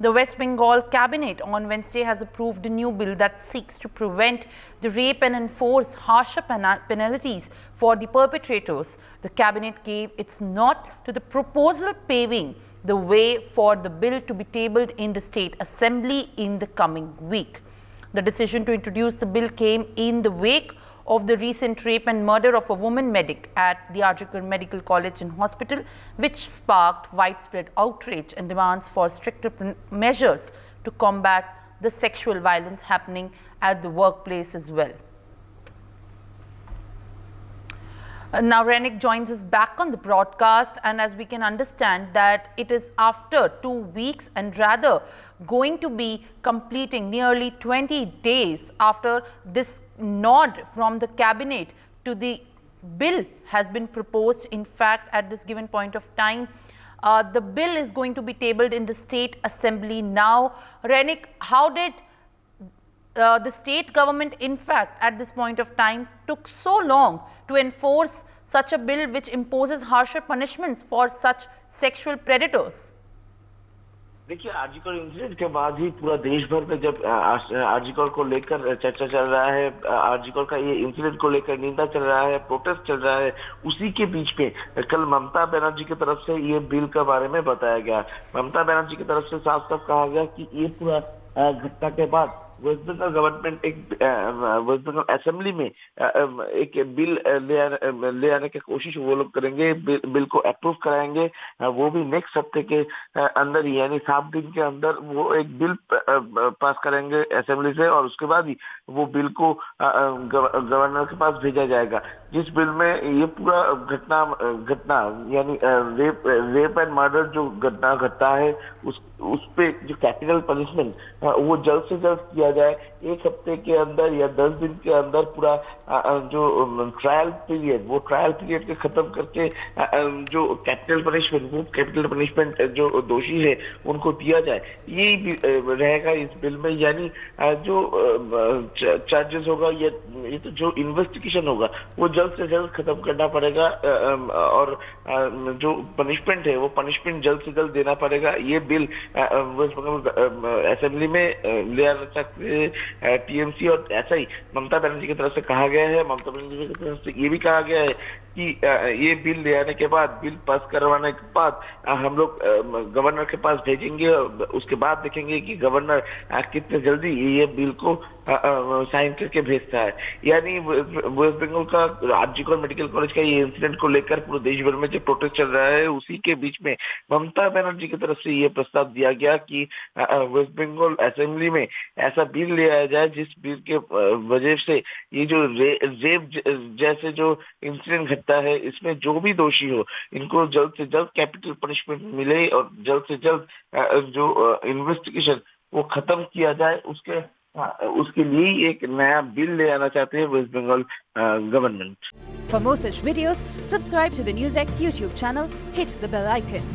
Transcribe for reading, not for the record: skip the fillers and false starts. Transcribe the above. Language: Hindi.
The West Bengal cabinet on Wednesday has approved a new bill that seeks to prevent the rape and enforce harsher penalties for the perpetrators. The cabinet gave its nod to the proposal, paving the way for the bill to be tabled in the State Assembly in the coming week. The decision to introduce the bill came in the wake of the recent rape and murder of a woman medic at the R G Kar Medical College and Hospital, which sparked widespread outrage and demands for stricter measures to combat the sexual violence happening at the workplace as well. Now Renik joins us back on the broadcast, and as we can understand that it is after 2 weeks and rather going to be completing nearly 20 days after this nod from the cabinet to the bill has been proposed. In fact, at this given point of time, the bill is going to be tabled in the State Assembly now. Renik, how did the state government, in fact, at this point of time, took so long to enforce such a bill which imposes harsher punishments for such sexual predators? देखिए, आरजीकर इंसिडेंट के बाद ही पूरा देश भर में जब आरजीकर को लेकर चर्चा चल रहा है, आरजीकर का ये इंसिडेंट को लेकर निंदा चल रहा है, प्रोटेस्ट चल रहा है, उसी के बीच में कल ममता बनर्जी की तरफ से ये बिल के बारे में बताया गया। ममता बनर्जी की तरफ से साफ साफ कहा गया कि ये पूरा घटना के बाद वेस्ट बंगाल गवर्नमेंट वेस्ट बंगाल असेंबली में एक बिल ले आने की कोशिश वो लोग करेंगे, बिल को अप्रूव कराएंगे, वो भी नेक्स्ट हफ्ते के अंदर ही, यानी 7 दिन के अंदर वो एक बिल पास करेंगे असेंबली से, और उसके बाद ही वो बिल को गवर्नर के पास भेजा जाएगा। जिस बिल में ये पूरा घटना यानी रेप एंड मर्डर जो घटना घटता है उस पे जो कैपिटल पनिशमेंट वो जल्द से जल्द किया जाए। 1 हफ्ते के अंदर या 10 दिन के अंदर पूरा जो ट्रायल पीरियड के खत्म करके जो कैपिटल पनिशमेंट जो दोषी है उनको दिया जाए, ये रहेगा इस बिल में। यानी जो चार्जेस होगा ये तो जो इन्वेस्टिगेशन होगा वो जल्द से जल्द खत्म करना पड़ेगा, और जो पनिशमेंट है वो पनिशमेंट जल्द से जल्द देना पड़ेगा। ये बिल वेस्ट बंगाल असेंबली में ले आना चाहते टीएमसी, और ऐसा ही ममता बनर्जी की तरफ से कहा गया है। ममता बनर्जी की तरफ से ये भी कहा गया है कि ये बिल ले आने के बाद, बिल पास करवाने के बाद हम लोग गवर्नर के पास भेजेंगे, उसके बाद देखेंगे कि गवर्नर कितने जल्दी ये बिल को साइन करके भेजता है। यानी वेस्ट बंगाल का आरजी कर मेडिकल कॉलेज का ये इंसिडेंट को लेकर पूरे देश भर में जो प्रोटेस्ट चल रहा है, उसी के बीच में ममता बनर्जी की तरफ से ये प्रस्ताव दिया गया कि वेस्ट बंगाल असेंबली में ऐसा बिल ले आया जाए जिस बिल के वजह से ये जो रेप जैसे जो इंसिडेंट घटता है, इसमें जो भी दोषी हो इनको जल्द से जल्द कैपिटल पनिशमेंट मिले, और जल्द से जल्द जो इन्वेस्टिगेशन वो खत्म किया जाए। उसके लिए एक नया बिल ले आना चाहते हैं West Bengal government. For more such videos, subscribe to the NewsX YouTube channel, hit the bell icon.